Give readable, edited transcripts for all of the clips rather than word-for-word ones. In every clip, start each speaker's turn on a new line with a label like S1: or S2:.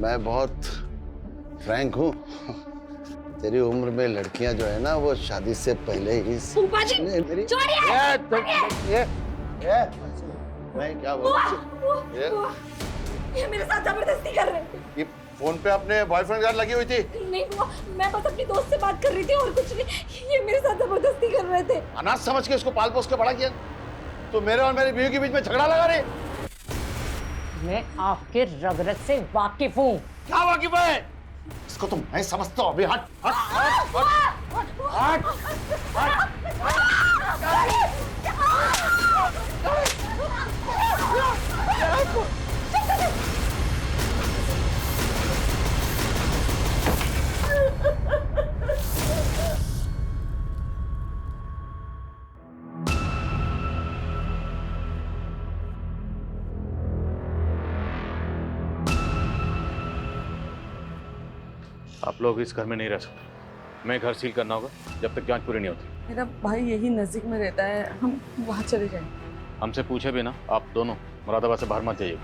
S1: मैं बहुत फ्रैंक हूँ। तेरी उम्र में लड़कियां जो है ना वो शादी से पहले ही
S2: फूफा जी
S1: मेरी मैं क्या
S2: ये मेरे साथ जबरदस्ती कर रहे हैं।
S1: ये फोन पे अपने बॉयफ्रेंड के साथ लगी हुई थी?
S2: नहीं हुआ, मैं बस अपनी दोस्त से बात कर रही थी और कुछ नहीं। ये मेरे साथ जबरदस्ती कर रहे थे।
S1: अनाथ समझ के उसको पाल पोस के बड़ा किया। तो मेरे और मेरी बीवी के बीच में झगड़ा लगा रही।
S2: मैं आपके रगरग से वाकिफ हूँ।
S1: क्या वाकिफ है? इसको तुम नहीं समझता अभी। हट हट हट हट हट
S3: आप लोग इस घर में नहीं रह सकते। मैं घर सील करना होगा जब तक जांच पूरी नहीं होती।
S4: मेरा भाई यही नजदीक में रहता है, हम वहाँ चले जाएंगे।
S3: हमसे पूछे बिना आप दोनों मुरादाबाद से बाहर मत जाइए।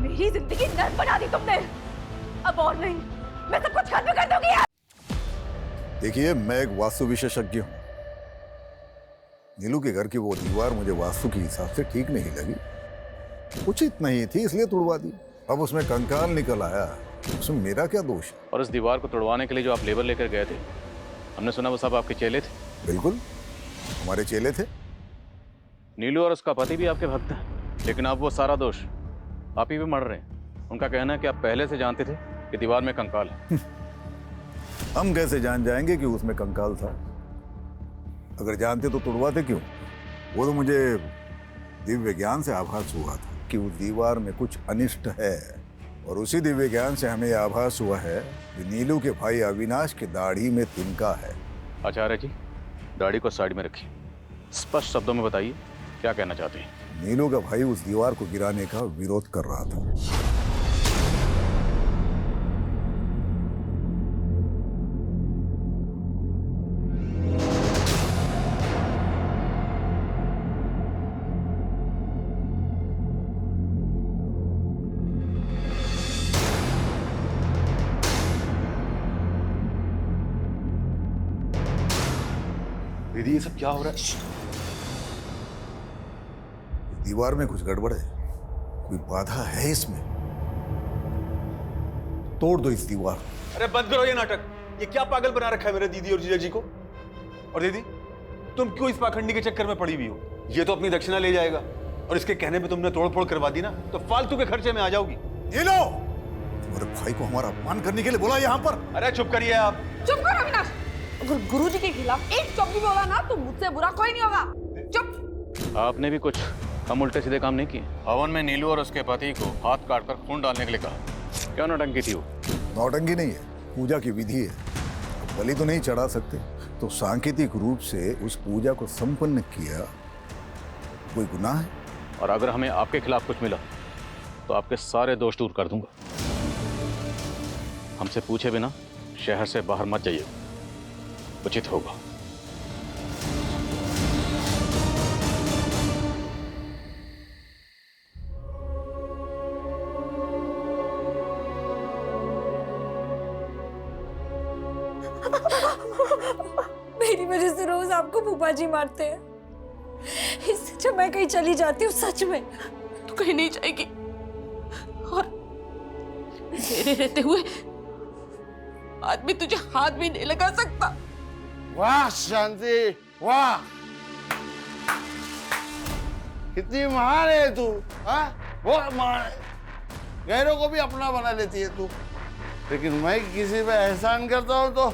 S2: मेरी जिंदगी नर्क बना दी तुमने। अब और नहीं, मैं सब कुछ खत्म कर दूंगी।
S5: देखिए, मैं एक वास्तु विशेषज्ञ हूँ। नीलू के घर की वो दीवार मुझे वास्तु के हिसाब से ठीक नहीं लगी, उचित नहीं थी, इसलिए तुड़वा दी। अब उसमें कंकाल निकल आया, उसमें मेरा क्या दोष है?
S3: और इस दीवार को तोड़वाने के लिए जो आप लेबर लेकर गए थे, हमने सुना वो सब आपके चेले थे।
S5: बिल्कुल, हमारे चेले थे।
S3: नीलू और उसका पति भी आपके भक्त हैं, लेकिन अब वो सारा दोष आप ही पे मर रहे हैं। उनका कहना है कि आप पहले से जानते थे कि दीवार में कंकाल है।
S5: हम कैसे जान जाएंगे कि उसमें कंकाल था? अगर जानते तो तुड़वाते क्यों? वो तो मुझे दिव्य ज्ञान से आभास हुआ था कि उस दीवार में कुछ अनिष्ट है, और उसी दिव्य ज्ञान से हमें आभास हुआ है कि नीलू के भाई अविनाश की दाढ़ी में तिनका है।
S3: आचार्य जी, दाढ़ी को साइड में रखिए, स्पष्ट शब्दों में बताइए क्या कहना चाहते हैं।
S5: नीलू का भाई उस दीवार को गिराने का विरोध कर रहा था।
S6: दीदी, ये सब क्या हो रहा है?
S5: दीवार में कुछ गड़बड़ है, कोई बाधा है इसमें। तोड़ दो इस दीवार।
S6: अरे बंद करो ये नाटक। ये क्या पागल बना रखा है मेरे दीदी और जीजा जी को? और दीदी, तुम क्यों इस पाखंडी के चक्कर में पड़ी हुई हो? ये तो अपनी दक्षिणा ले जाएगा, और इसके कहने पे तुमने तोड़फोड़ करवा दी ना, तो फालतू के खर्चे में आ जाओगी।
S5: ये लो, तुम्हारे भाई को हमारा अपमान करने के लिए बोला यहाँ पर।
S6: अरे चुप करिए आप।
S4: चुप करो अविनाश। अगर गुरुजी के खिलाफ एक शब्द भी बोला ना तो मुझसे बुरा कोई नहीं होगा। चुप।
S3: आपने भी कुछ हम उल्टे सीधे काम नहीं किए। हवन में नीलू और उसके पति को हाथ काटकर खून डालने के लिए कहा। क्या नौटंकी थी वो?
S5: नौटंकी नहीं है, पूजा की विधि है। अब बलि तो नहीं चढ़ा सकते, तो सांकेतिक रूप से उस पूजा को संपन्न किया। कोई गुनाह है?
S3: और अगर हमें आपके खिलाफ कुछ मिला तो आपके सारे दोष दूर कर दूंगा। हमसे पूछे बिना शहर से बाहर मत जाइए, उचित होगा।
S2: मेरी वजह से रोज आपको फूफा जी मारते हैं। इससे अच्छा मैं कहीं चली जाती हूँ। सच में
S4: तू कहीं नहीं जाएगी, और मेरे रहते हुए आदमी तुझे हाथ भी नहीं लगा सकता।
S1: वाह शांति, वाह, कितनी महान है तू। हाँ, वो महान है। गैरों को भी अपना बना लेती है तू, लेकिन मैं किसी पे एहसान करता हूँ तो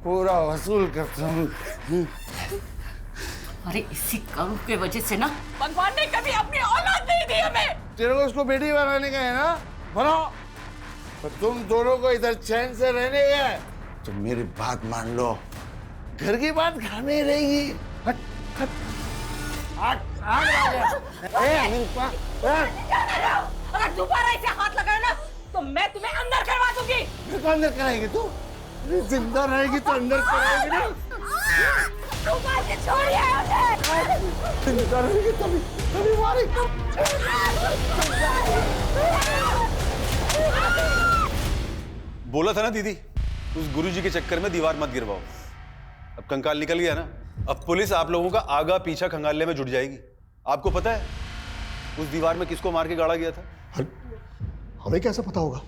S1: पूरा वसूल करता हूँ।
S2: अरे इसी करू के वजह से ना भगवान ने कभी अपनी औलाद नहीं दी हमें।
S1: तेरे को उसको बेटी बनाने का है ना, बनाओ। पर तुम दोनों को इधर चैन से रहने है तो मेरी बात मान लो, घर की बात घर में ही रहेगी। हट हट हट हट।
S2: अगर दोबारा इसे हाथ लगाए ना तो मैं तुम्हें अंदर करवा दूंगी।
S1: अंदर कराएगी तू? जिंदा रहेगी तो अंदर कराएगी ना। करेंगे तभी तभी मारेंगे।
S6: बोला था ना दीदी, उस गुरुजी के चक्कर में दीवार मत गिरवाओ। अब कंकाल निकल गया ना, अब पुलिस आप लोगों का आगा पीछा खंगालने में जुट जाएगी। आपको पता है उस दीवार में किसको मार के गाड़ा गया था?
S7: हमें कैसे पता होगा?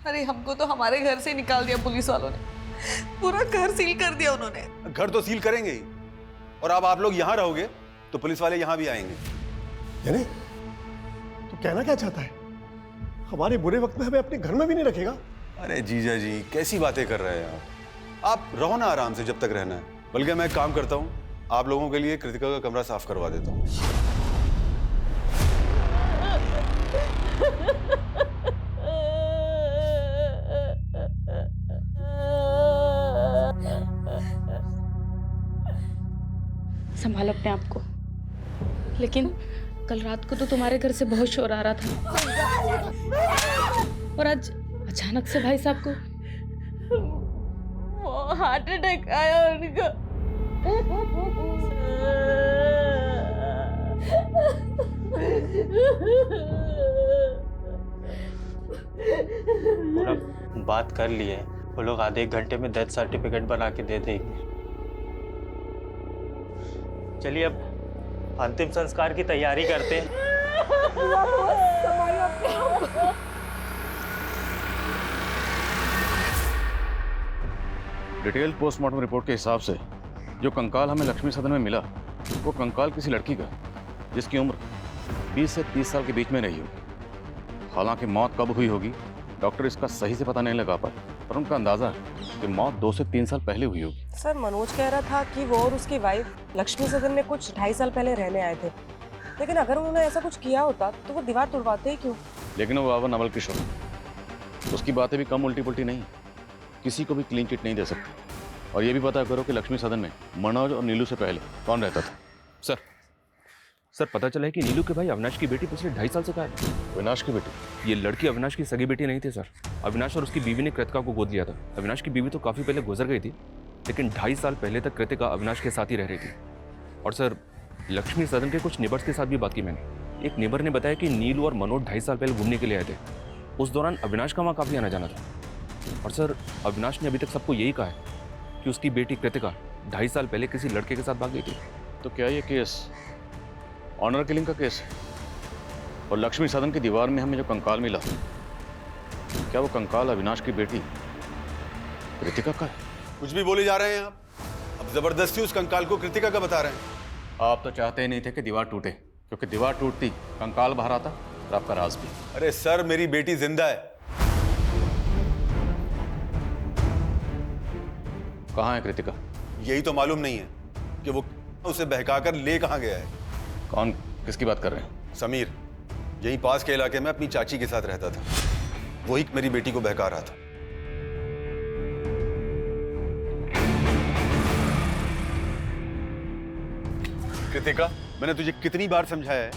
S4: अरे हमको तो हमारे घर से निकाल दिया पुलिस वालों ने, पूरा घर सील कर दिया उन्होंने।
S6: घर तो सील करेंगे ही, और अब आप लोग यहां रहोगे तो पुलिस वाले यहां भी आएंगे।
S7: यानी तो कहना क्या चाहता है? हमारे बुरे वक्त में हमें अपने घर में भी नहीं रखेगा?
S6: अरे जीजा जी कैसी बातें कर रहे हैं आप रहो ना आराम से जब तक रहना है। बल्कि मैं एक काम करता हूँ, आप लोगों के लिए कृतिका का कमरा साफ करवा देता हूँ।
S8: संभाल अपने आप को। लेकिन कल रात को तो तुम्हारे घर से बहुत शोर आ रहा था, और आज अचानक से भाई साहब को
S4: वो हार्ट अटैक आया उनको।
S9: पूरा बात कर लिए, वो लोग आधे एक घंटे में डेथ सर्टिफिकेट बना के दे देंगे। चलिए अब अंतिम संस्कार की तैयारी करते हैं।
S3: डिटेल पोस्टमार्टम रिपोर्ट के हिसाब से जो कंकाल हमें लक्ष्मी सदन में मिला, वो कंकाल किसी लड़की का जिसकी उम्र 20 से 30 साल के बीच में रही होगी। हालांकि मौत कब हुई होगी डॉक्टर इसका सही से पता नहीं लगा पाए, पर उनका अंदाजा है कि मौत 2 से 3 साल पहले हुई होगी।
S10: सर मनोज कह रहा था कि वो और उसकी वाइफ लक्ष्मी सदन में कुछ 2.5 साल पहले रहने आए थे, लेकिन अगर उन्होंने ऐसा कुछ किया होता तो वो दीवार तोड़वाते ही क्यों?
S3: लेकिन वो बाबा नवल किशोर, उसकी बातें भी कम उल्टी पुल्टी नहीं, किसी को भी क्लीन चिट नहीं दे सकती। और ये भी पता करो कि लक्ष्मी सदन में मनोज और नीलू से पहले कौन रहता था।
S11: सर पता चला है कि नीलू के भाई अविनाश की बेटी पिछले 2.5 साल से गायब है।
S3: अविनाश की बेटी?
S11: ये लड़की अविनाश की सगी बेटी नहीं थी सर। अविनाश और उसकी बीवी ने कृतिका को गोद लिया था। अविनाश की बीवी तो काफ़ी पहले गुजर गई थी, लेकिन 2.5 साल पहले तक कृतिका अविनाश के साथ ही रह रही थी। और सर लक्ष्मी सदन के कुछ नेबर्स के साथ भी बात की मैंने। एक नेबर ने बताया कि नीलू और मनोज 2.5 साल पहले घूमने के लिए आए थे। उस दौरान अविनाश का वहाँ काफ़ी आना जाना था। और सर अविनाश ने अभी तक सबको यही कहा है कि उसकी बेटी कृतिका 2.5 साल पहले किसी लड़के के साथ भाग गई थी।
S3: तो क्या ये केस ऑनर किलिंग का केस है? और लक्ष्मी सदन की दीवार में हमें जो कंकाल मिला, क्या वो कंकाल अविनाश की बेटी कृतिका का है?
S6: कुछ भी बोले जा रहे हैं आप। अब जबरदस्ती उस कंकाल को कृतिका का बता रहे हैं।
S3: आप तो चाहते ही नहीं थे कि दीवार टूटे, क्योंकि दीवार टूटती कंकाल बाहर आता और आपका राज भी।
S6: अरे सर मेरी बेटी जिंदा है।
S3: कहाँ है कृतिका?
S6: यही तो मालूम नहीं है कि वो उसे बहकाकर ले कहाँ गया है।
S3: कौन, किसकी बात कर रहे हैं?
S6: समीर, यहीं पास के इलाके में अपनी चाची के साथ रहता था। वही मेरी बेटी को बहका रहा था। कृतिका, मैंने तुझे कितनी बार समझाया है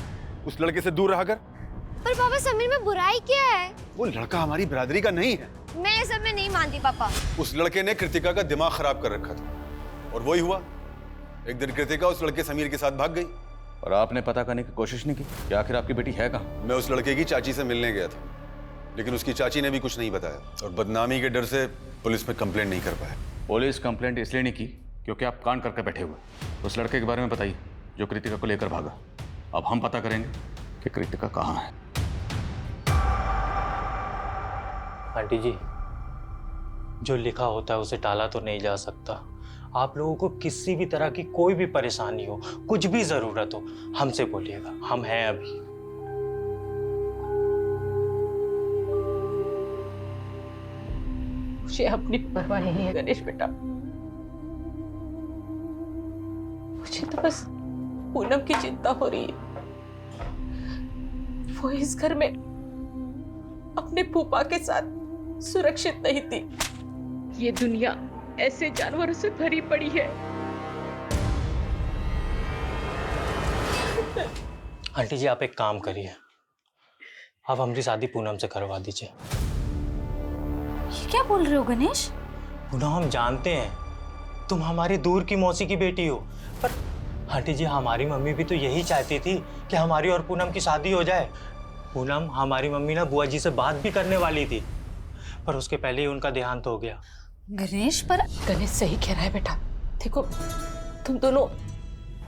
S6: उस लड़के से दूर रहा कर।
S12: पर पापा समीर में बुराई क्या है?
S6: वो लड़का हमारी बिरादरी का नहीं है।
S12: मैं ये सब में नहीं मानती पापा।
S6: उस लड़के ने कृतिका का दिमाग खराब कर रखा था, और वही हुआ। एक दिन कृतिका उस लड़के समीर के साथ भाग गई।
S3: और आपने पता करने की कोशिश नहीं की कि आखिर आपकी बेटी है कहाँ?
S6: मैं उस लड़के की चाची से मिलने गया था, लेकिन उसकी चाची ने भी कुछ नहीं बताया, और बदनामी के डर से पुलिस में कंप्लेंट नहीं कर पाया।
S3: पुलिस कंप्लेंट इसलिए नहीं की क्योंकि आप कान करके बैठे हुए। उस लड़के के बारे में बताइए जो कृतिका को लेकर भागा। अब हम पता करेंगे कि कृतिका कहाँ है।
S9: आंटी जी, जो लिखा होता है उसे टाला तो नहीं जा सकता। आप लोगों को किसी भी तरह की कोई भी परेशानी हो, कुछ भी जरूरत हो, हमसे बोलिएगा, हम हैं अभी।
S4: मुझे अपनी परवाह नहीं है गणेश बेटा। मुझे तो बस पूनम की चिंता हो रही है। वो इस घर में अपने फूफा के साथ सुरक्षित नहीं थी। ये दुनिया ऐसे जानवरों से भरी पड़ी है।
S9: आंटी जी, आप एक काम करिए, आप हमारी शादी पूनम से करवा दीजिए।
S2: ये क्या बोल रहे हो गणेश?
S9: पूनम, हम जानते हैं तुम हमारी दूर की मौसी की बेटी हो, पर आंटी जी, हमारी मम्मी भी तो यही चाहती थी कि हमारी और पूनम की शादी हो जाए। पूनम, हमारी मम्मी ना बुआ जी से बात भी करने वाली थी, पर उसके पहले ही उनका देहांत हो गया।
S8: गणेश, पर
S4: गणेश सही कह रहा है बेटा। देखो, तुम दोनों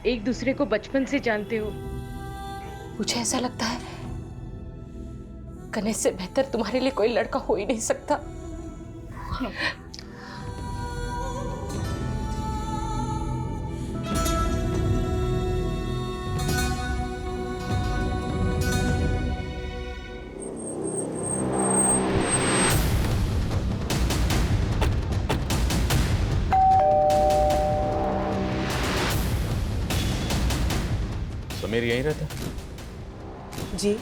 S8: एक दूसरे को बचपन से जानते हो।
S4: मुझे ऐसा लगता है गणेश से बेहतर तुम्हारे लिए कोई लड़का हो ही नहीं सकता।
S3: समीर यहीं रहता?
S10: जी,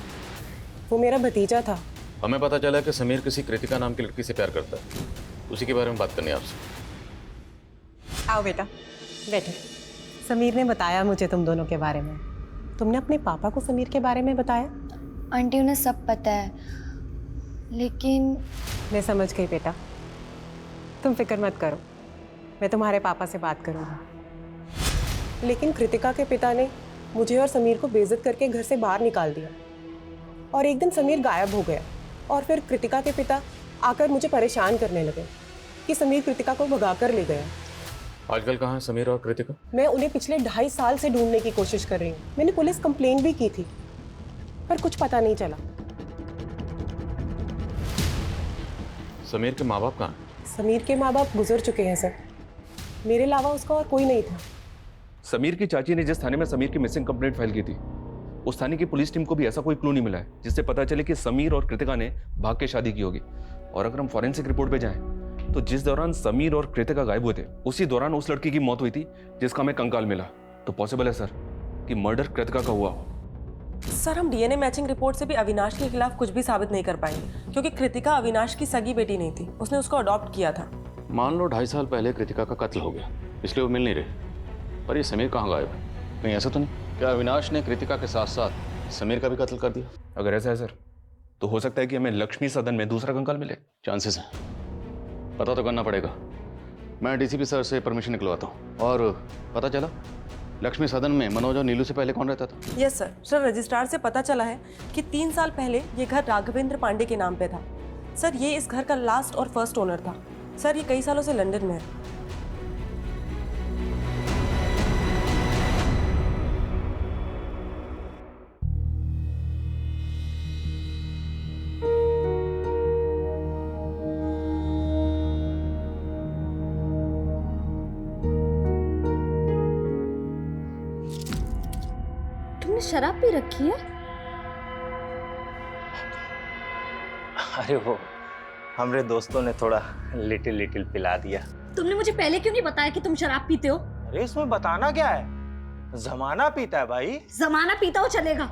S10: वो मेरा भतीजा था।
S3: हमें पता चला कि समीर किसी कृतिका नाम की लड़की से प्यार करता है। उसी के बारे में बात करनी है आपसे।
S10: आओ बेटा, बैठो। समीर ने बताया मुझे तुम दोनों के बारे में। तुमने अपने पापा को समीर के बारे में बताया?
S12: आंटी उन्हें सब पता है, लेकिन
S10: मैं समझ गई बेटा, तुम फिक्र मत करो, मैं तुम्हारे पापा से बात करूँगी। लेकिन कृतिका के पिता ने मुझे और समीर को बेइज्जत करके घर से बाहर निकाल दिया, और एक दिन समीर गायब हो गया। और फिर कृतिका के पिता आकर मुझे परेशान करने लगे कि समीर कृतिका को भगा कर ले गया।
S3: आजकल कहाँ है समीर और कृतिका?
S10: मैं उन्हें पिछले 2.5 साल से ढूंढने की कोशिश कर रही हूँ। मैंने पुलिस कंप्लेंट भी की थी, पर कुछ पता नहीं चला।
S3: समीर के माँ बाप कहाँ हैं?
S10: समीर के माँ बाप गुजर चुके हैं सर। मेरे अलावा उसका और कोई नहीं था।
S11: समीर की चाची ने जिस थाने में समीर की मिसिंग कंप्लेंट फाइल की थी, उस थाने की पुलिस टीम को भी ऐसा कोई क्लू नहीं मिला है जिससे पता चले कि समीर और कृतिका ने भाग के शादी की होगी। और अगर हम फॉरेंसिक रिपोर्ट पे जाएं, तो जिस दौरान समीर और कृतिका गायब हुए थे, उसी दौरान उस लड़की की मौत हुई थी जिसका हमें कंकाल मिला। तो पॉसिबल है सर कि मर्डर कृतिका का हुआ हो।
S10: सर, हम डीएनए मैचिंग रिपोर्ट से भी अविनाश के खिलाफ कुछ भी साबित नहीं कर पाएंगे, क्योंकि कृतिका अविनाश की सगी बेटी नहीं थी, उसने उसको अडॉप्ट किया था।
S3: मान लो 2.5 साल पहले कृतिका का कत्ल हो गया, इसलिए वो मिल नहीं रही। पर ये समीर कहाँ गायब है? कहीं ऐसा तो नहीं क्या अविनाश ने कृतिका के साथ साथ समीर का भी कत्ल कर दिया?
S11: अगर ऐसा है सर, तो हो सकता है कि हमें लक्ष्मी सदन में दूसरा कंकाल मिले।
S3: चांसेस हैं, पता तो करना पड़ेगा। मैं डीसीपी सर से परमिशन निकलवाता हूँ। और पता चला लक्ष्मी सदन में मनोज और नीलू से पहले कौन रहता था?
S10: Yes sir. सर, रजिस्ट्रार से पता चला है कि 3 साल पहले ये घर राघवेंद्र पांडे के नाम पे था। सर, ये इस घर का लास्ट और फर्स्ट ओनर था। सर, ये कई सालों से लंदन में है।
S2: तुमने शराब पी रखी है?
S9: अरे वो हमारे दोस्तों ने थोड़ा लिटिल पिला दिया।
S2: तुमने मुझे पहले क्यों नहीं बताया कि तुम शराब पीते हो?
S9: अरे इसमें बताना क्या है, जमाना पीता है भाई।
S2: जमाना पीता हो चलेगा,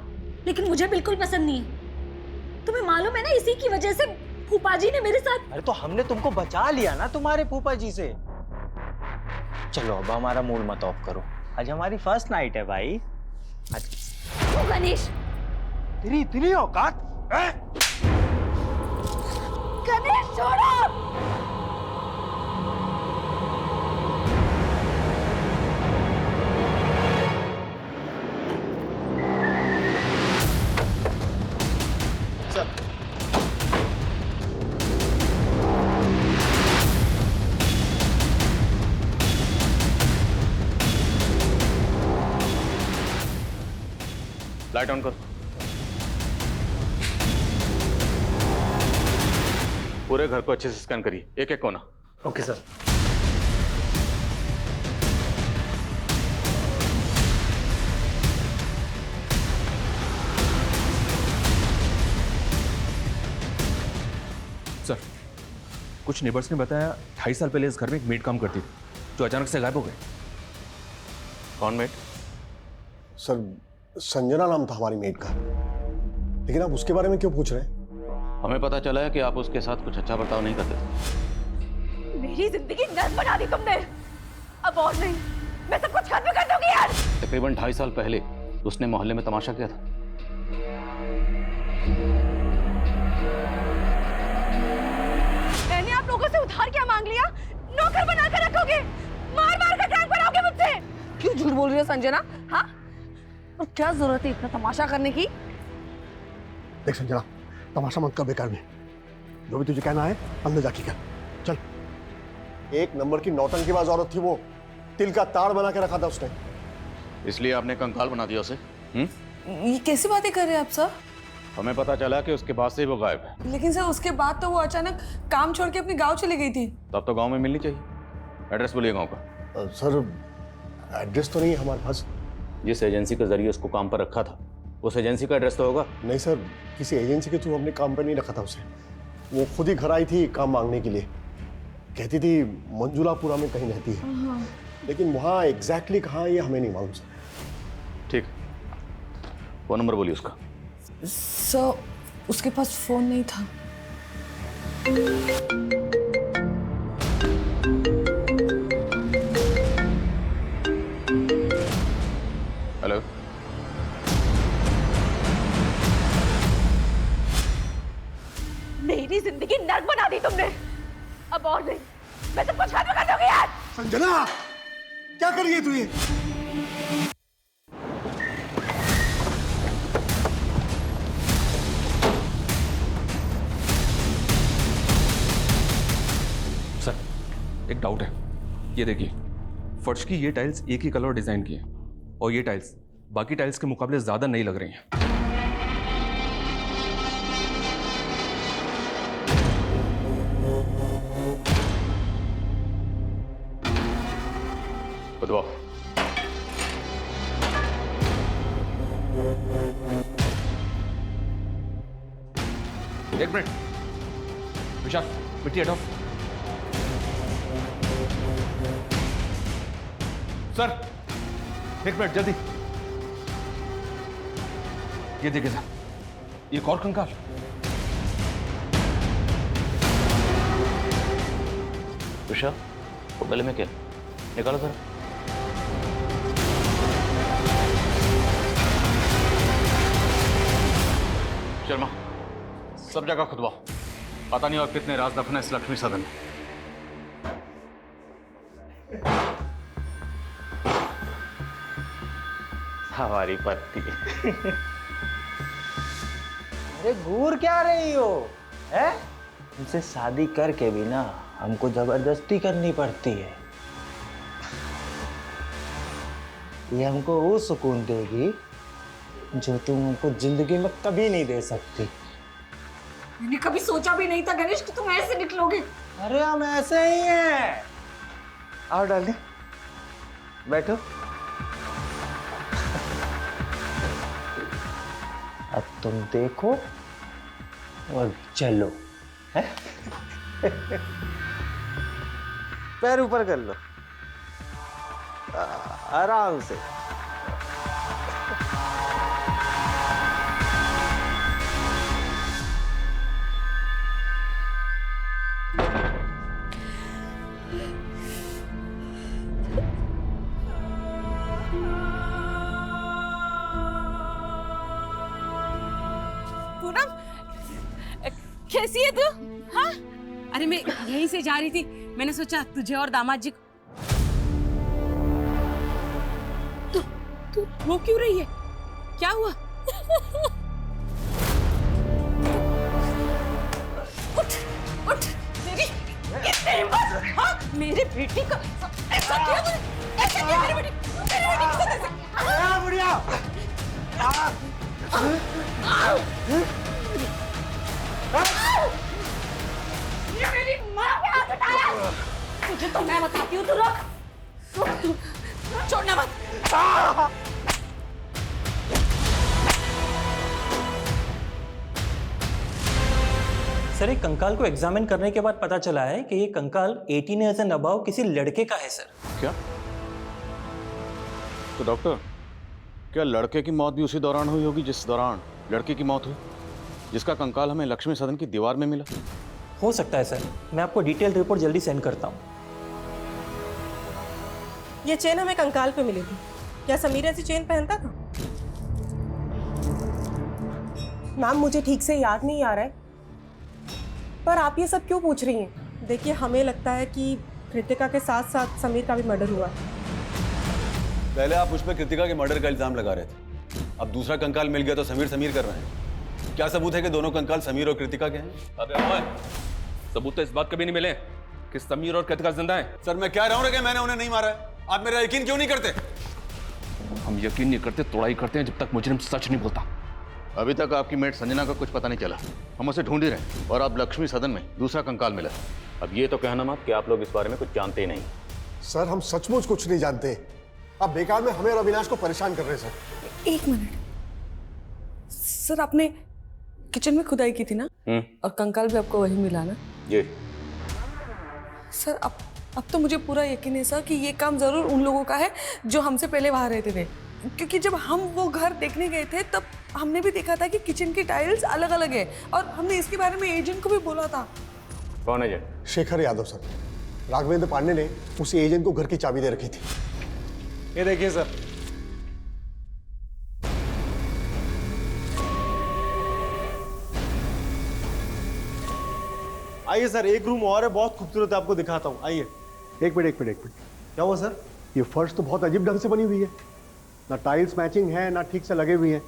S2: लेकिन मुझे बिल्कुल पसंद नहीं है। तुम्हें मालूम है ना, इसी की वजह से फूफा जी ने मेरे साथ।
S9: अरे तो हमने तुमको बचा लिया ना तुम्हारे फूफा जी से। चलो अब हमारा मूड मत ऑफ करो, आज हमारी फर्स्ट नाइट है भाई।
S2: ओ गणेश,
S9: तेरी इतनी औकात?
S2: गणेश छोड़ो।
S3: लाइट ऑन करो। पूरे घर को अच्छे से स्कैन करिए, एक एक कोना।
S9: Okay sir.
S11: सर, कुछ नेबर्स ने बताया 2.5 साल पहले इस घर में एक मेड काम करती थी जो अचानक से गायब हो गई।
S3: कौन मेड?
S7: सर, संजना नाम था हमारी मेड का। लेकिन आप उसके बारे में क्यों पूछ रहे हैं?
S3: हमें पता चला है कि आप उसके साथ कुछ अच्छा बर्ताव नहीं करते थे।
S2: मेरी जिंदगी नर्क बना दी तुमने। अब और नहीं, मैं सब कुछ खत्म कर दूंगी यार।
S3: तकरीबन 2.5 साल पहले उसने मोहल्ले में तमाशा किया था।
S2: मैंने आप लोगों से उधार क्या मांग लिया? नौकर बना कर रखोगे, मार मार कर टैंक बनाओगे मुझसे।
S13: क्यों झूठ बोल रही हो संजना? हाँ, और क्या जरूरत है इतना तमाशा करने की?
S7: देख संजना, तमाशा मत कर बेकार में। जो भी तुझे कहना है अंदर जाके कर। चल। एक नंबर की नौटंकीबाज औरत थी वो। तिल का तार बना के रखा था उसने।
S3: इसलिए आपने कंकाल बना दिया उसे?
S13: ये कैसी बातें कर रहे हैं आप सर?
S3: हमें पता चला कि उसके बाद से ही वो गायब है।
S13: लेकिन सर उसके बाद तो वो अचानक काम छोड़ के अपने गांव चली गई थी।
S3: तब तो गांव में मिलनी चाहिए। एड्रेस बोलिए गांव का।
S7: सर एड्रेस तो नहीं है हमारे पास।
S3: जिस एजेंसी के जरिए उसको काम पर रखा था उस एजेंसी का एड्रेस तो होगा?
S7: नहीं सर, किसी एजेंसी के थ्रू हमने काम पर नहीं रखा था उसे। वो खुद ही घर आई थी काम मांगने के लिए। कहती थी मंजुलापुरा में कहीं रहती है, लेकिन वहाँ एग्जैक्टली कहाँ ये हमें नहीं मालूम सर।
S3: ठीक, फोन नंबर बोलिए उसका।
S13: सर उसके पास फोन नहीं था।
S3: हेलो,
S13: मेरी जिंदगी नर्क बना दी तुमने। अब और नहीं, मैं सब कुछ खत्म कर दूंगी यार।
S7: संजना, क्या कर रही है तू ये?
S11: सर एक डाउट है। ये देखिए, फर्श की ये टाइल्स एक ही कलर और डिजाइन की है, और ये टाइल्स बाकी टाइल्स के मुकाबले ज्यादा नई लग रही हैं।
S3: बताओ।
S11: एक मिनट विशाल, मिट्टी हटाओ। सर एक मिनट जल्दी। ये देखिए सर, एक और कंकाल।
S3: विशाल, वो गले में क्या? निकालो सर। शर्मा, सब जगह खुदवाओ। पता नहीं और कितने राज दफन है इस लक्ष्मी सदन में। हमारी पत्नी।
S14: अरे घूर क्या रही हो? है? उनसे शादी करके भी ना हमको जबरदस्ती करनी पड़ती है। ये हमको वो सुकून देगी जो तुम हमको जिंदगी में कभी नहीं दे सकती।
S2: मैंने कभी सोचा भी नहीं था गणेश कि तुम ऐसे निकलोगे।
S14: अरे हम ऐसे ही हैं। आओ डार्लिंग, बैठो। अब तुम देखो और चलो। है? पैर ऊपर कर लो, आराम से।
S4: पूनम, कैसी है तू? हाँ? अरे मैं यहीं से जा रही थी, मैंने सोचा तुझे और दामाद जी को। तू रो क्यों रही है? क्या हुआ? उठ, उठ, मेरी कितनी हिम्मत! हाँ, मेरे बेटी का ऐसा किया तूने? ऐसा किया मेरी बेटी के साथ ऐसा?
S14: बुढ़िया!
S2: ये मेरी माँ पे हाथ उठाया। तुझे तो मैं बताती हूँ, तू रुक।
S4: छोड़ना मत।
S9: सर एक कंकाल को एग्जामिन करने के बाद पता चला है कि ये कंकाल 18 ईयर्स एंड अबव किसी लड़के का है सर।
S3: क्या? तो डॉक्टर, क्या लड़के की मौत भी उसी दौरान हुई होगी जिस दौरान लड़की की मौत हुई, जिसका कंकाल हमें लक्ष्मी सदन की दीवार में मिला?
S9: हो सकता है सर, मैं आपको डिटेल रिपोर्ट जल्दी सेंड करता हूँ।
S10: ये चेन हमें कंकाल पे मिली थी। क्या समीर ऐसी चेन पहनता था? मैम मुझे ठीक से याद नहीं आ रहा है, पर आप ये सब क्यों पूछ रही हैं? देखिए हमें लगता है कि कृतिका के साथ साथ समीर का भी मर्डर हुआ।
S6: पहले आप मुझ पर कृतिका के मर्डर का इल्जाम लगा रहे थे, अब दूसरा कंकाल मिल गया तो समीर कर रहे हैं। क्या सबूत है कि दोनों कंकाल समीर और कृतिका के हैं?
S11: अबे अमन, सबूत तो इस बात कभी नहीं मिले कि समीर और कृतिका जिंदा हैं।
S6: सर मैं कह रहा हूँ कि मैंने उन्हें नहीं मारा है, आप मेरा यकीन क्यों नहीं करते?
S11: हम यकीन नहीं करते, तोड़ाई करते हैं जब तक मुजरिम सच नहीं बोलता।
S3: अभी तक आपकी मेट संजना का कुछ पता नहीं चला, हम उसे ढूंढ ही रहे हैं और अब लक्ष्मी सदन में दूसरा कंकाल मिला। अब ये तो कहना मत कि आप लोग इस बारे में कुछ जानते ही नहीं।
S7: सर हम सचमुच कुछ नहीं जानते, आप बेकार में हमें और अविनाश को परेशान कर रहे हैं सर।
S2: एक मिनट सर, आपने किचन में खुदाई की थी ना, और कंकाल भी आपको वही मिला ना?
S3: ये
S2: सर अब तो मुझे पूरा यकीन है सर कि ये काम जरूर उन लोगों का है जो हमसे पहले वहां रहते थे, क्योंकि जब हम वो घर देखने गए थे तब हमने भी देखा था कि किचन की टाइल्स अलग अलग है, और हमने इसके बारे में एजेंट को भी बोला था।
S3: कौन एजेंट?
S7: शेखर यादव सर। राघवेंद्र पांडे ने उसी एजेंट को घर की चाबी दे रखी थी।
S6: ये देखिए सर,
S7: आइए सर, एक रूम और है, बहुत खूबसूरत है, आपको दिखाता हूँ। आइए। एक मिनट। क्या हुआ सर? ये फर्श तो बहुत अजीब ढंग से बनी हुई है, ना टाइल्स मैचिंग है ना ठीक से लगे हुए हैं।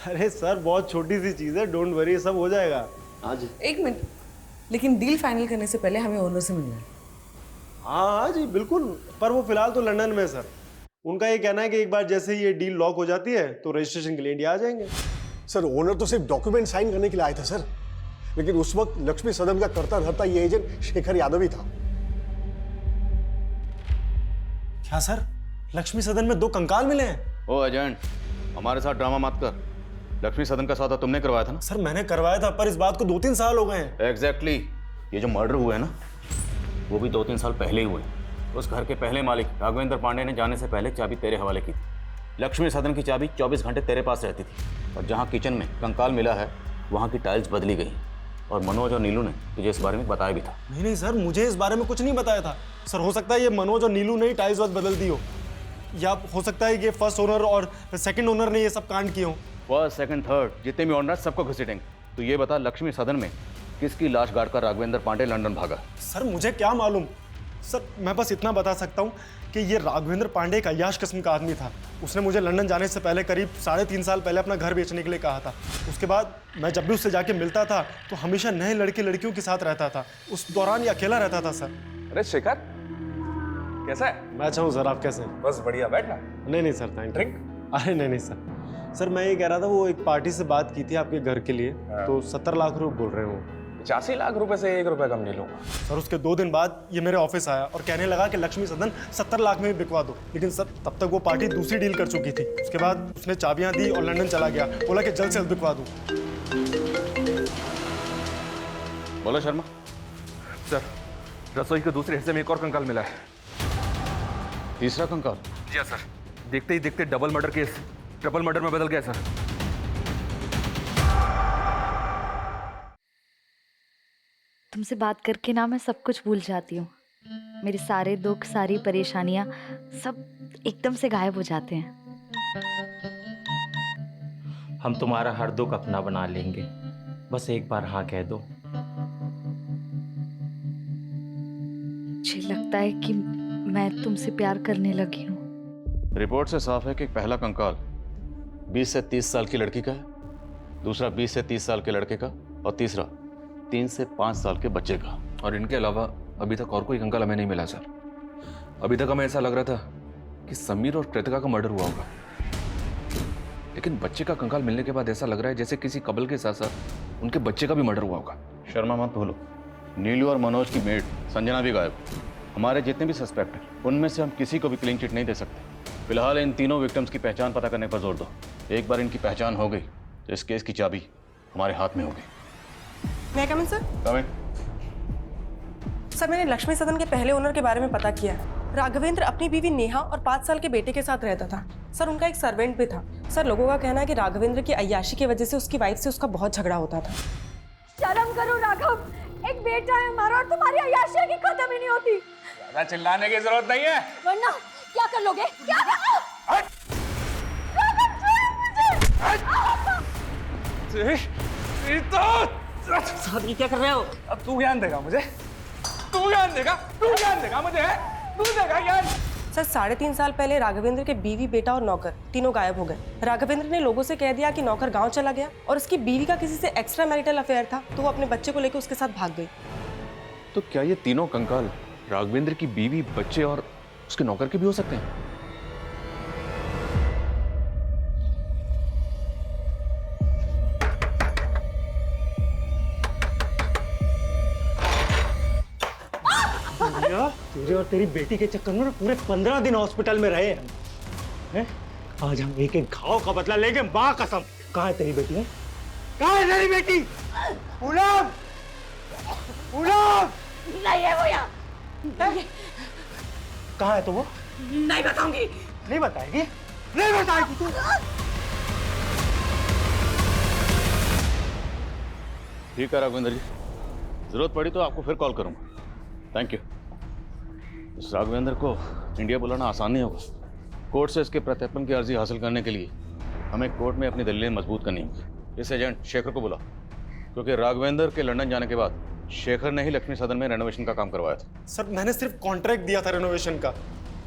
S15: अरे सर बहुत छोटी सी चीज है, डोंट वरी, सब हो जाएगा।
S7: हाँ जी।
S2: एक मिनट, लेकिन डील फाइनल करने से पहले हमें ओनर से मिलना है।
S15: हाँ जी बिल्कुल, पर वो फिलहाल तो लंदन में सर। उनका ये कहना है कि एक बार जैसे ही ये डील लॉक हो जाती है तो रजिस्ट्रेशन के लिए इंडिया आ जाएंगे।
S7: सर ओनर तो सिर्फ डॉक्यूमेंट साइन करने के लिए आए थे सर, लेकिन उस वक्त लक्ष्मी सदन का करता धरता ये एजेंट शेखर यादव ही था।
S15: क्या सर, लक्ष्मी सदन में 2 कंकाल मिले हैं?
S3: ओ एजेंट, हमारे साथ ड्रामा मत कर। लक्ष्मी सदन का सौदा तुमने करवाया था ना?
S15: सर मैंने करवाया था, पर इस बात को 2-3 साल हो गए हैं।
S3: एग्जैक्टली। ये जो मर्डर हुआ है ना, वो भी 2-3 साल पहले ही हुए। उस घर के पहले मालिक राघवेंद्र पांडे ने जाने से पहले चाबी तेरे हवाले की थी। लक्ष्मी सदन की चाबी 24 घंटे तेरे पास रहती थी, और जहाँ किचन में कंकाल मिला है वहाँ की टाइल्स बदली गई, और मनोज और नीलू ने तुझे इस बारे में बताया भी था।
S15: नहीं सर, मुझे इस बारे में कुछ नहीं बताया था सर। हो सकता है ये मनोज और नीलू ने ही टाइल्स बदल दी हो, या हो सकता है ये फर्स्ट ओनर और सेकंड ओनर ने ये सब कांड किए हो।
S3: फर्स्ट, सेकंड, थर्ड जितने भी ओनर सबको घसीटेंगे। तो ये बता, लक्ष्मी सदन में किसकी लाश गाड़कर राघवेंद्र पांडे लंदन भागा?
S15: सर मुझे क्या मालूम सर, मैं बस इतना बता सकता हूँ कि ये राघवेंद्र पांडे एक अय्याश किस्म का आदमी था। उसने मुझे लंदन जाने से पहले करीब 3.5 साल पहले अपना घर बेचने के लिए कहा था। उसके बाद मैं जब भी उससे जाके मिलता था तो हमेशा नए लड़के लड़कियों के साथ रहता था। उस दौरान ये अकेला रहता था सर।
S11: अरे शेखर, कैसा है?
S15: मैं अच्छा हूँ सर, आप कैसे हैं?
S11: बस बढ़िया, बैठना।
S15: नहीं सर, थैंक ड्रिंक। अरे नहीं सर, मैं ये कह रहा था वो एक पार्टी से बात की थी आपके घर के लिए, तो 70 लाख रुपए बोल रहे हो।
S11: 85 लाख रुपए से 1 रुपया कम नहीं लूंगा
S15: सर। उसके 2 दिन बाद ये मेरे ऑफिस आया और कहने लगा कि लक्ष्मी सदन 70 लाख में भी बिकवा दो, लेकिन सर तब तक वो पार्टी दूसरी डील कर चुकी थी। उसके बाद उसने चाबियां दी और लंदन चला गया, बोला कि जल्द से जल्द बिकवा दूं।
S3: बोलो शर्मा।
S11: सर, रसोई के दूसरे हिस्से में एक और कंकाल मिला है।
S3: तीसरा कंकाल?
S11: जी हाँ सर, देखते ही देखते double murder case triple murder में बदल गया सर।
S12: तुमसे बात करके ना मैं सब कुछ भूल जाती हूँ। मेरे सारे दुख, सारी परेशानियाँ सब एकदम से गायब हो जाते हैं।
S9: हम तुम्हारा हर दुख अपना बना लेंगे, बस एक बार हाँ कह दो।
S12: मुझे लगता है कि मैं तुमसे प्यार करने लगी हूँ।
S3: रिपोर्ट से साफ है कि पहला कंकाल 20 से 30 साल की लड़की का है, दूसरा 20 से 30 साल के लड़के का, और तीसरा 3 से 5 साल के बच्चे का।
S11: और इनके अलावा अभी तक और कोई कंकाल हमें नहीं मिला सर। अभी तक हमें ऐसा लग रहा था कि समीर और कृतिका का मर्डर हुआ होगा, लेकिन बच्चे का कंकाल मिलने के बाद ऐसा लग रहा है जैसे किसी कपल के साथ साथ उनके बच्चे का भी मर्डर हुआ होगा।
S3: शर्मा मत भूलो, नीलू और मनोज की मेट संजना भी गायब। हमारे जितने भी सस्पेक्ट हैं उनमें से हम किसी को भी क्लीन चिट नहीं दे सकते। फिलहाल इन तीनों विक्टिम्स की पहचान पता करने पर जोर दो। एक बार इनकी पहचान हो गई तो इस केस की चाबी हमारे हाथ में होगी।
S10: मैं कम इन सर?
S3: कम इन।
S10: सर मैंने लक्ष्मी सदन के पहले ओनर के बारे में पता किया। राघवेंद्र अपनी बीवी नेहा और 5 साल के बेटे के साथ रहता था। सर उनका एक सर्वेंट भी था। सर लोगों का कहना है कि राघवेंद्र की अय्याशी की वजह से उसकी वाइफ से उसका बहुत झगड़ा होता था।
S2: शर्म करो राघव, एक बेटा है हमारा और तुम्हारी अय्याशी की खत्म ही नहीं होती।
S11: ज्यादा चिल्लाने की जरूरत नहीं है,
S2: वरना क्या कर लोगे? क्या
S9: सॉरी, क्या कर रहे हो?
S11: अब तू ज्ञान देगा मुझे, तू ज्ञान देगा मुझे, तू देगा ज्ञान।
S10: सर 3.5 साल पहले राघवेंद्र के बीवी, बेटा और नौकर तीनों गायब हो गए। राघवेंद्र ने लोगों से कह दिया कि नौकर गांव चला गया और उसकी बीवी का किसी से एक्स्ट्रा मैरिटल अफेयर था, तो वो अपने बच्चे को लेकर उसके साथ भाग गई।
S11: तो क्या ये तीनों कंकाल राघवेंद्र की बीवी, बच्चे और उसके नौकर के भी हो सकते हैं?
S14: तेरे और तेरी बेटी के चक्कर में पूरे 15 दिन हॉस्पिटल में रहे हैं। आज हम एक एक घाव का बदला लेंगे, माँ कसम। कहाँ है तेरी बेटी? है कहाँ है तेरी बेटी? पूनम, पूनम
S13: नहीं है वो यहाँ।
S14: कहाँ है तो वो?
S13: नहीं बताऊंगी।
S14: नहीं बताएगी? नहीं बताएगी तू?
S3: ठीक है राघवेंद्र जी, जरूरत पड़ी तो आपको फिर कॉल करूंगा। Thank you. इस राघवेंद्र को इंडिया बुलाना आसान नहीं होगा। कोर्ट से इसके प्रत्यर्पण की अर्जी हासिल करने के लिए हमें कोर्ट में अपनी दलीलें मजबूत करनी होगी। इस एजेंट शेखर को बुला, क्योंकि राघवेंद्र के लंदन जाने के बाद शेखर ने ही लक्ष्मी सदन में रेनोवेशन का काम करवाया था।
S15: सर मैंने सिर्फ कॉन्ट्रैक्ट दिया था रेनोवेशन का,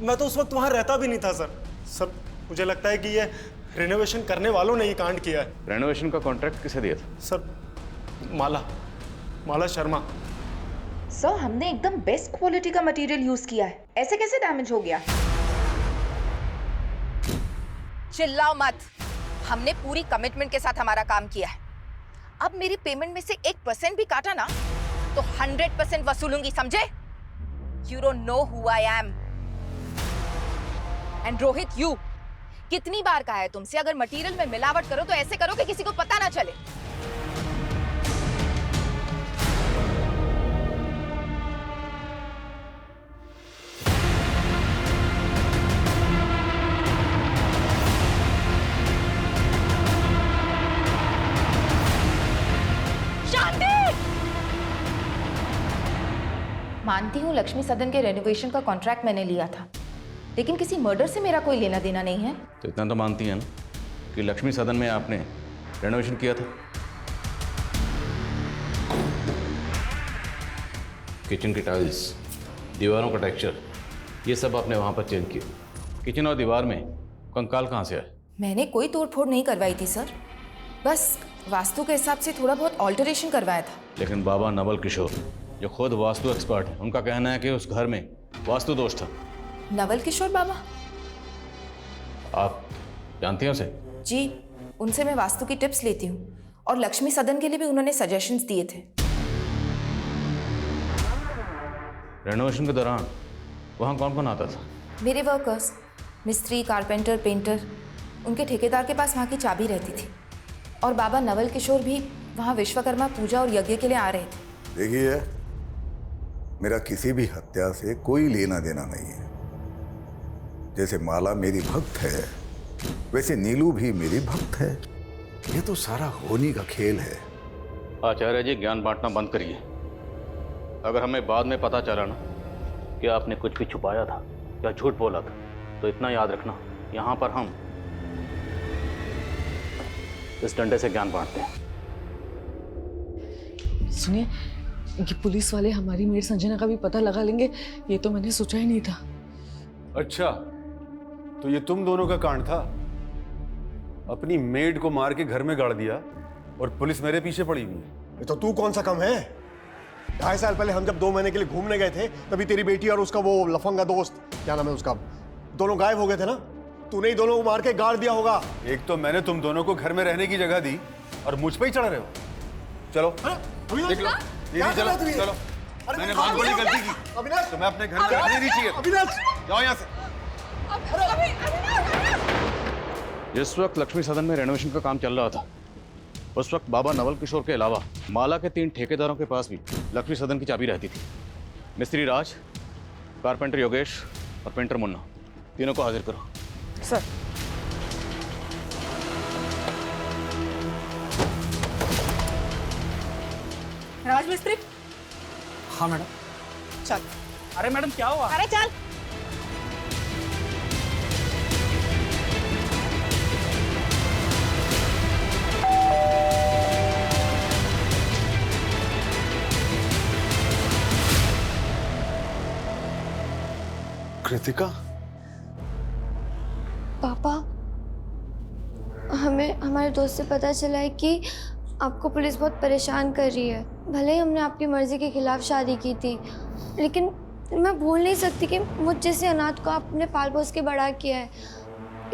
S15: मैं तो उस वक्त वहाँ रहता भी नहीं था सर। सर मुझे लगता है कि ये रेनोवेशन करने वालों ने ये कांड किया है।
S3: रेनोवेशन का कॉन्ट्रैक्ट किसे दिया था?
S15: सर माला शर्मा।
S16: सर हमने एकदम बेस्ट क्वालिटी का मटेरियल यूज किया है, ऐसे कैसे डैमेज हो गया?
S13: चिल्लाओ मत, हमने पूरी कमिटमेंट के साथ हमारा काम किया है। अब मेरी पेमेंट में से 1% भी काटा ना तो 100% वसूलूंगी, समझे? You don't know who I am. And Rohit, you कितनी बार कहा है तुमसे, अगर मटेरियल में मिलावट करो तो ऐसे करो कि किसी को पता ना चले। मानती हूँ लक्ष्मी सदन के रेनोवेशन का कॉन्ट्रैक्ट मैंने लिया था, लेकिन किसी मर्डर से मेरा कोई लेना देना नहीं है।
S3: तो इतना तो मानती हैं ना कि लक्ष्मी सदन में आपने रेनोवेशन किया था? किचन की टाइल्स, दीवारों का टेक्सचर, ये सब आपने वहाँ पर चेंज किया। किचन और दीवार में कंकाल कहाँ से आए?
S13: मैंने कोई तोड़फोड़ नहीं करवाई थी सर, बस वास्तु के हिसाब से थोड़ा बहुत ऑल्टरेशन करवाया था।
S3: लेकिन बाबा नवल किशोर, जो खुद वास्तु एक्सपर्ट है, उनका कहना है कि उस घर में वास्तु दोष था।
S13: नवल किशोर बाबा?
S3: आप जानती हैं उसे?
S13: जी, उनसे मैं वास्तु की टिप्स लेती हूँ और लक्ष्मी सदन के लिए भी उन्होंने सजेशंस दिए थे।
S3: रेनोवेशन के दौरान वहाँ कौन कौन आता था?
S13: मेरे वर्कर्स, मिस्त्री, कारपेंटर, पेंटर, उनके ठेकेदार के पास वहाँ की चाबी रहती थी। और बाबा नवल किशोर भी वहाँ विश्वकर्मा पूजा और यज्ञ के लिए आ रहे थे।
S5: देखिए, मेरा किसी भी हत्या से कोई लेना देना नहीं है। जैसे माला मेरी भक्त है, वैसे नीलू भी मेरी भक्त है। ये तो सारा होनी का खेल है।
S3: आचार्य जी, ज्ञान बांटना बंद करिए। अगर हमें बाद में पता चला ना कि आपने कुछ भी छुपाया था या झूठ बोला था, तो इतना याद रखना, यहाँ पर हम इस डंडे से ज्ञान बांटते हैं।
S2: सुनिए, ये पुलिस वाले हमारी मेड संजना का भी पता लगा लेंगे, ये तो मैंने सोचा ही नहीं था।
S6: अच्छा, तो ये तुम दोनों का कांड था? अपनी मेड को मार के घर में गाड़ दिया और पुलिस मेरे पीछे पड़ी हुई है।
S7: ये तो तू कौन सा कम है? 2.5 साल पहले हम जब 2 महीने के लिए घूमने गए थे, तभी तेरी बेटी और उसका वो लफंगा दोस्त, क्या नाम है उसका, दोनों गायब हो गए थे ना। तूने ही दोनों को मार के गाड़ दिया होगा।
S6: एक तो मैंने तुम दोनों को घर में रहने की जगह दी और मुझ पे ही चढ़ रहे हो। चलो देख लो, दीदी चलो चलो। मैंने बहुत बड़ी गलती की, तो मैं अपने घर में रहने नहीं चाहिए। जाओ यहाँ से।
S3: जिस वक्त लक्ष्मी सदन में रेनोवेशन का काम चल रहा था, उस वक्त बाबा नवल किशोर के अलावा माला के 3 ठेकेदारों के पास भी लक्ष्मी सदन की चाबी रहती थी। मिस्त्री राज, कारपेंटर योगेश और पेंटर मुन्ना, तीनों को हाजिर करो।
S10: सर। राज मिस्त्री।
S17: हाँ मैडम।
S10: चल।
S17: अरे मैडम क्या हुआ?
S13: अरे चल।
S6: कृतिका,
S18: पापा, हमें हमारे दोस्त से पता चला है कि आपको पुलिस बहुत परेशान कर रही है। भले ही हमने आपकी मर्जी के खिलाफ शादी की थी, लेकिन मैं भूल नहीं सकती कि मुझ जैसे अनाथ को आपने पाल पोस के बड़ा किया है।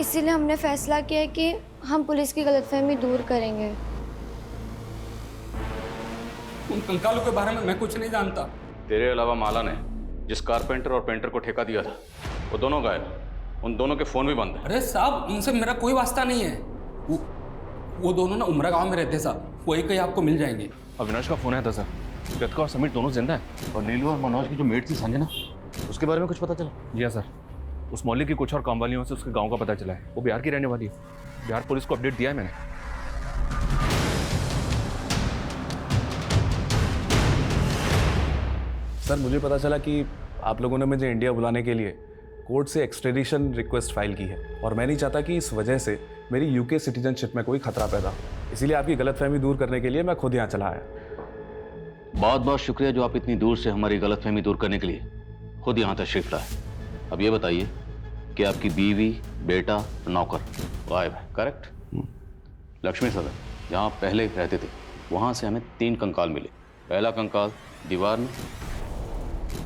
S18: इसीलिए हमने फैसला किया है कि हम पुलिस की गलतफहमी दूर करेंगे।
S17: उन कंकालों के बारे में मैं कुछ नहीं जानता।
S3: तेरे अलावा माला ने जिस कारपेंटर और पेंटर को ठेका दिया था वो दोनों गायब। उन दोनों के फोन भी बंद है।
S17: अरे साहब, उनसे मेरा कोई वास्ता नहीं है। वो दोनों ना उमरा गांव में रहते हैं साहब, वही कहीं आपको मिल जाएंगे।
S11: अविनाश का फोन आया था सर, कृतिका और समीर दोनों जिंदा है।
S3: और नीलू और मनोज की जो मेट थी संजना, उसके बारे में कुछ पता चला?
S11: जी हाँ सर, उस मोहल्ले की कुछ और काम वालियों से उसके गांव का पता चला है। वो बिहार की रहने वाली है। बिहार पुलिस को अपडेट दिया है मैंने।
S19: सर मुझे पता चला कि आप लोगों ने मुझे इंडिया बुलाने के लिए कोर्ट से एक्सट्रेडिशन रिक्वेस्ट फाइल की है, और मैं नहीं चाहता कि इस वजह से मेरी यूके सिटीजनशिप में कोई खतरा पैदा हो। इसीलिए आपकी गलतफहमी दूर करने के लिए मैं खुद यहाँ चला आया।
S3: बहुत बहुत शुक्रिया जो आप इतनी दूर से हमारी गलतफहमी दूर करने के लिए खुद यहाँ तशरीफ लाए। अब ये बताइए कि आपकी बीवी, बेटा, नौकर गायब है, करेक्ट? लक्ष्मी सदन जहाँ पहले रहते थे वहाँ से हमें 3 कंकाल मिले। पहला कंकाल दीवार में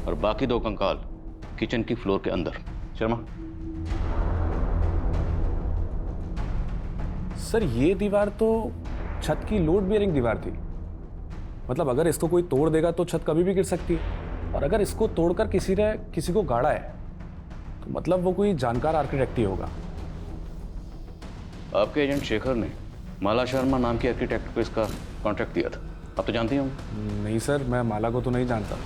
S3: और बाकी 2 कंकाल किचन की फ्लोर के अंदर। शर्मा,
S19: सर ये दीवार तो छत की लोड बेयरिंग दीवार थी। मतलब अगर इसको कोई तोड़ देगा तो छत कभी भी गिर सकती है, और अगर इसको तोड़कर किसी ने किसी को गाड़ा है तो मतलब वो कोई जानकार आर्किटेक्ट ही होगा।
S3: आपके एजेंट शेखर ने माला शर्मा नाम के आर्किटेक्ट को इसका कॉन्ट्रैक्ट दिया था, आप तो जानती होंगे।
S19: नहीं सर, मैं माला को तो नहीं जानता,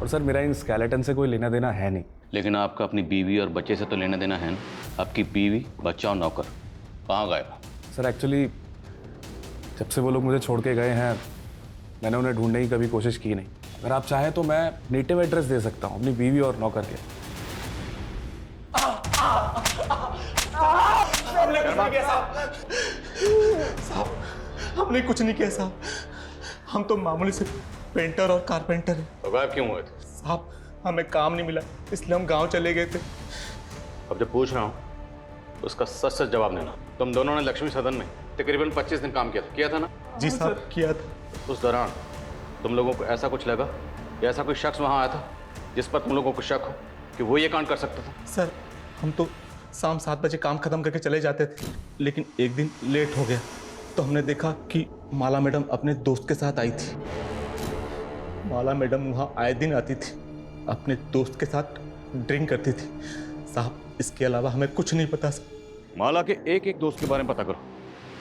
S19: और सर मेरा इन स्केलेटन से कोई लेना देना है नहीं।
S3: लेकिन आपका अपनी बीवी और बच्चे से तो लेना देना है ना? आपकी बीवी, बच्चा और नौकर कहाँ गए?
S19: सर एक्चुअली जब से वो लोग मुझे छोड़ के गए हैं मैंने उन्हें ढूंढने की कभी कोशिश की नहीं। अगर आप चाहें तो मैं नेटिव एड्रेस दे सकता हूँ अपनी बीवी और नौकर के।
S15: हमने कुछ नहीं किया साहब, हम तो मामूली से पेंटर और कारपेंटर हैं।
S3: तो गायब क्यों हुए थे?
S15: साहब हमें काम नहीं मिला इसलिए हम गांव चले गए थे।
S3: अब जब पूछ रहा हूँ तो उसका सच सच जवाब देना। तुम दोनों ने लक्ष्मी सदन में तकरीबन 25 दिन काम किया था ना?
S15: जी साहब किया था।
S3: उस दौरान तुम लोगों को ऐसा कुछ लगा या ऐसा कोई शख्स वहाँ आया था जिस पर तुम लोगों को शक हो कि वो ये कांड कर सकता था?
S15: सर हम तो शाम 7 बजे काम खत्म करके चले जाते थे, लेकिन एक दिन लेट हो गया तो हमने देखा कि माला मैडम अपने दोस्त के साथ आई थी। माला मैडम वहाँ आए दिन आती थी, अपने दोस्त के साथ ड्रिंक करती थी। साहब इसके अलावा हमें कुछ नहीं पता सर।
S3: माला के एक दोस्त के बारे में पता करो,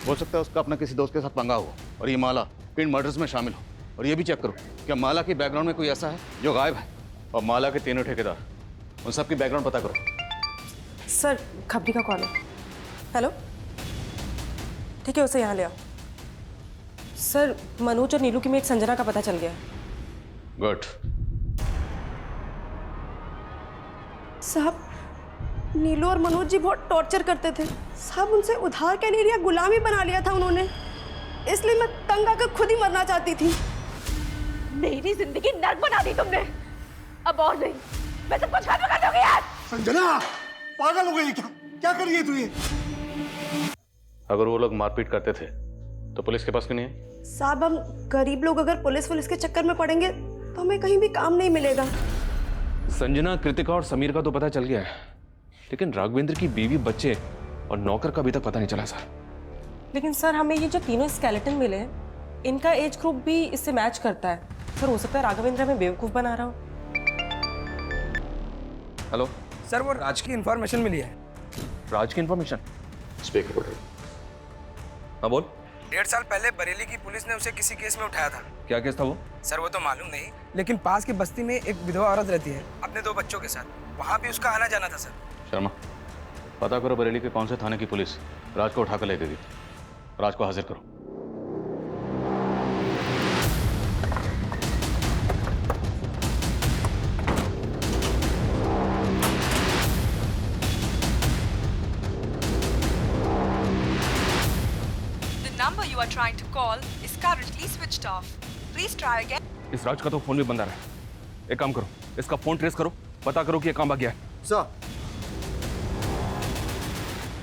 S3: हो सकता है उसका अपना किसी दोस्त के साथ पंगा हो और ये माला पिंड मर्डर्स में शामिल हो। और ये भी चेक करो क्या माला के बैकग्राउंड में कोई ऐसा है जो गायब है। और माला के 3 ठेकेदार, उन सब की बैकग्राउंड पता करो।
S10: सर खबरी का कॉल है। हेलो, ठीक है उसे यहाँ ले आओ। सर मनोज और नीलू की में एक संजना का पता चल गया।
S3: गुड।
S2: साहब नीलू और मनोज जी बहुत टॉर्चर करते थे साहब, उनसे उधार क्या नहीं लिया, गुलामी बना लिया था उन्होंने, इसलिए मैं तंग आकर खुद ही मरना चाहती थी।
S4: मेरी जिंदगी नर्क बना दी तुमने, अब और नहीं, मैं सब कुछ खत्म कर दूंगी यार।
S7: संजना पागल हो गई क्या? क्या कर रही है तू ये?
S3: अगर वो लोग मारपीट करते थे तो पुलिस के पास क्यों नहीं है?
S2: साहब हम गरीब लोग अगर पुलिस के चक्कर में पड़ेंगे तो हमें कहीं भी काम नहीं मिलेगा।
S11: संजना, कृतिका और समीर का तो पता चल गया है, लेकिन राघवेंद्र की बीवी, बच्चे और नौकर का अभी तक पता नहीं चला सर।
S10: लेकिन सर हमें ये जो तीनों स्केलेटन मिले हैं इनका एज ग्रुप भी इससे मैच करता है। सर हो सकता है राघवेंद्र हमें बेवकूफ़ बना रहा हो।
S11: हेलो
S17: सर, वो राज की इंफॉर्मेशन मिली है।
S11: राज की इंफॉर्मेशन?
S3: स्पीक।
S11: हाँ बोल।
S17: 1.5 साल पहले बरेली की पुलिस ने उसे किसी केस में उठाया था।
S11: क्या केस था वो?
S17: सर वो तो मालूम नहीं, लेकिन पास की बस्ती में एक विधवा औरत रहती है अपने 2 बच्चों के साथ, वहाँ भी उसका आना जाना था सर।
S3: शर्मा, पता करो बरेली के कौन से थाने की पुलिस राज को उठाकर ले गई। राज को हाजिर करो।
S20: number you are trying to call is currently switched off. Please try again.
S11: इस राज का तो फोन भी बंद आ रहा है। एक काम करो, इसका फोन ट्रेस करो, पता करो कि ये कहाँ भाग गया है।
S7: सर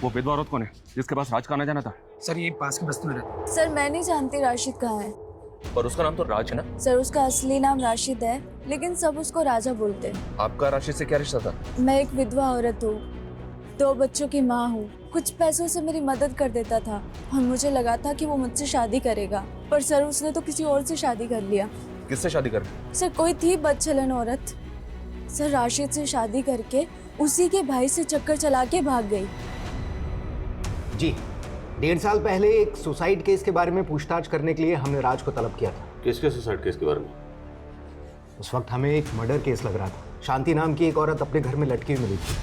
S11: वो विधवा औरत कौन है जिसके पास राज का आना जाना था?
S20: सर ये पास की बस्ती में रहता है।
S2: सर मैं नहीं जानती राशिद कहाँ है।
S11: और उसका नाम तो राज है ना?
S2: सर उसका असली नाम राशिद है, लेकिन सब उसको राजा बोलते हैं।
S11: आपका राशिद से क्या रिश्ता था?
S2: मैं एक विधवा औरत हूँ, 2 बच्चों की माँ हूँ। कुछ पैसों से मेरी मदद कर देता था और मुझे लगा था कि वो मुझसे शादी करेगा, पर सर उसने तो किसी और से शादी कर लिया।
S11: किससे शादी कर?
S2: सर कोई थी बदचलन औरत। सर राशिद से शादी करके उसी के भाई से चक्कर चला के भाग गई।
S21: जी 1.5 साल पहले एक सुसाइड केस के बारे में पूछताछ करने के लिए हमने राज को तलब किया था।
S3: किसके सुसाइड केस के बारे में?
S21: उस वक्त हमें एक मर्डर केस लग रहा था। शांति नाम की एक औरत अपने घर में लटकी हुई मिली थी।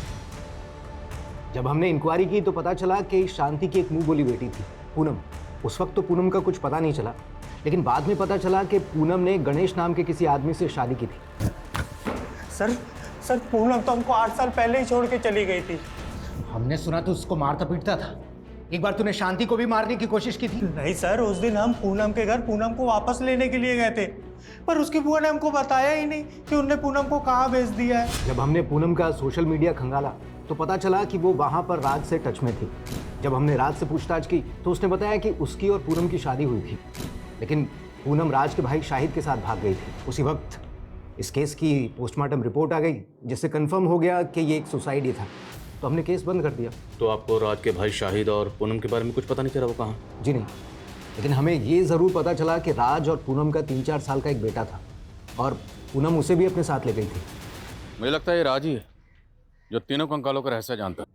S21: जब हमने इंक्वायरी की तो पता चला कि शांति की एक मुंह बोली बेटी थी, पूनम। उस वक्त तो पूनम का कुछ पता नहीं चला, लेकिन बाद में पता चला कि पूनम ने गणेश नाम के किसी आदमी से शादी की थी।
S14: सर पूनम तो हमको 8 साल पहले ही छोड़ के चली गई थी।
S21: हमने सुना तो उसको मारता पीटता था। एक बार तूने शांति को भी मारने की कोशिश की थी।
S14: नहीं सर, उस दिन हम पूनम के घर पूनम को वापस लेने के लिए गए थे, पर उसकी बुआ ने हमको बताया ही नहीं कि उनने पूनम को कहाँ भेज दिया है।
S21: जब हमने पूनम का सोशल मीडिया खंगाला तो पता चला कि वो वहाँ पर राज से टच में थी। जब हमने राज से पूछताछ की तो उसने बताया कि उसकी और पूनम की शादी हुई थी, लेकिन पूनम राज के भाई शाहिद के साथ भाग गई थी। उसी वक्त इस केस की पोस्टमार्टम रिपोर्ट आ गई, जिससे कंफर्म हो गया कि ये एक सुसाइड ही था, तो हमने केस बंद कर दिया।
S3: तो आपको राज के भाई शाहिद और पूनम के बारे में कुछ पता नहीं चला? वो कहाँ?
S21: जी नहीं, लेकिन हमें ये ज़रूर पता चला कि राज और पूनम का 3-4 साल का एक बेटा था और पूनम उसे भी अपने साथ ले गई थी।
S3: मुझे लगता है ये राज ही है जो तीनों कंकालों का रहस्य जानता है।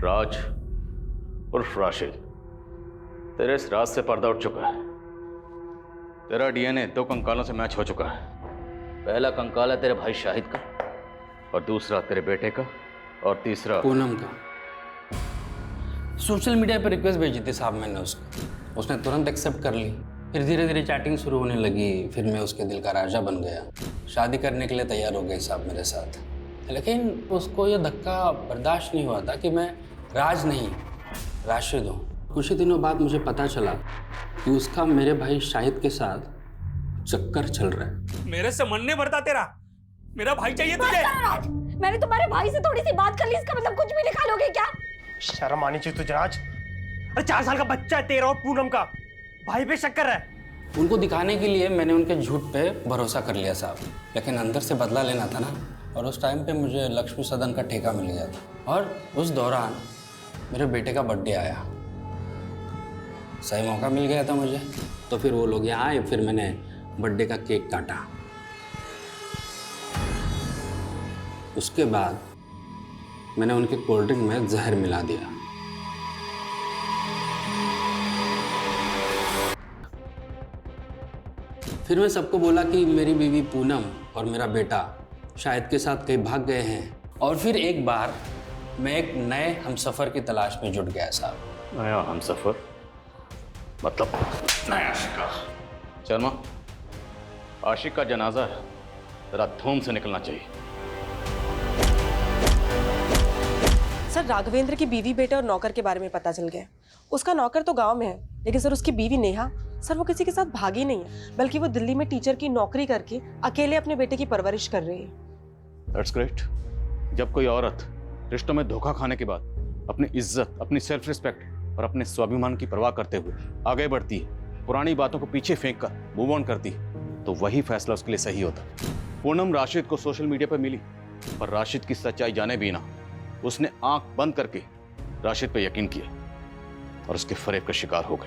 S3: राज उर्फ राशिद, तेरे इस राज से पर्दा उठ चुका है। तेरा डीएनए 2 कंकालों से मैच हो चुका है। पहला कंकाल है तेरे भाई शाहिद का, और दूसरा तेरे बेटे का, और तीसरा
S17: पूनम का। सोशल मीडिया पर रिक्वेस्ट भेजी थी साहब मैंने उसको, उसने तुरंत एक्सेप्ट कर ली। फिर धीरे धीरे चैटिंग शुरू होने लगी, फिर मैं उसके दिल का राजा बन गया। शादी करने के लिए तैयार हो गई साहब मेरे साथ, लेकिन उसको ये धक्का बर्दाश्त नहीं हुआ था कि मैं राज नहीं राशिद हूँ। कुछ ही दिनों बाद मुझे पता चला कि उसका मेरे भाई शाहिद के साथ चक्कर चल रहा है।
S14: मेरे से मन नहीं भरता तेरा, मेरा भाई चाहिए तुझे।
S4: राज, मैंने तुम्हारे भाई से थोड़ी सी बात कर ली, इसका मतलब कुछ भी निकालोगे क्या?
S14: शर्म आनी चाहिए तुझे राज। अरे 4 साल का बच्चा है तेरा और पूनम का, भाई पे शक कर रहा है।
S17: उनको दिखाने के लिए मैंने उनके झूठ पे भरोसा कर लिया साहब, लेकिन अंदर से बदला लेना था ना। और उस टाइम पे मुझे लक्ष्मी सदन का ठेका मिल गया था, और उस दौरान मेरे बेटे का बर्थडे आया। सही मौका मिल गया था मुझे, तो फिर वो लोग यहाँ आए, फिर मैंने बर्थडे का केक काटा। उसके बाद मैंने उनके कोल्ड ड्रिंक में जहर मिला दिया। फिर मैं सबको बोला कि मेरी बीवी पूनम और मेरा बेटा शायद के साथ कहीं भाग गए हैं, और फिर एक बार मैं एक नए हमसफ़र की तलाश में जुट गया साहब।
S3: नया हमसफ़र मतलब नया शिकार। शर्मा, आशिक का जनाजा है, जरा धूम से निकलना चाहिए।
S10: सर राघवेंद्र की बीवी, बेटे और नौकर के बारे में पता चल गया। उसका नौकर तो गांव में है, लेकिन सर उसकी बीवी नेहा, सर वो किसी के साथ भागी नहीं है, बल्कि वो दिल्ली में टीचर की नौकरी करके अकेले अपने बेटे की परवरिश कर रही है।
S3: That's great. जब कोई औरत रिश्तों में धोखा खाने के बाद अपनी इज्जत, अपनी सेल्फ रिस्पेक्ट और अपने स्वाभिमान की परवाह करते हुए आगे बढ़ती है, पुरानी बातों को पीछे फेंक कर मूव ऑन करती है, तो वही फैसला उसके लिए सही होता। पूनम राशिद को सोशल मीडिया पर मिली, पर राशिद की सच्चाई जाने भी ना उसने आंख बंद करके राशिद पे यकीन किया। और उसके फरेब का शिकार हो गए।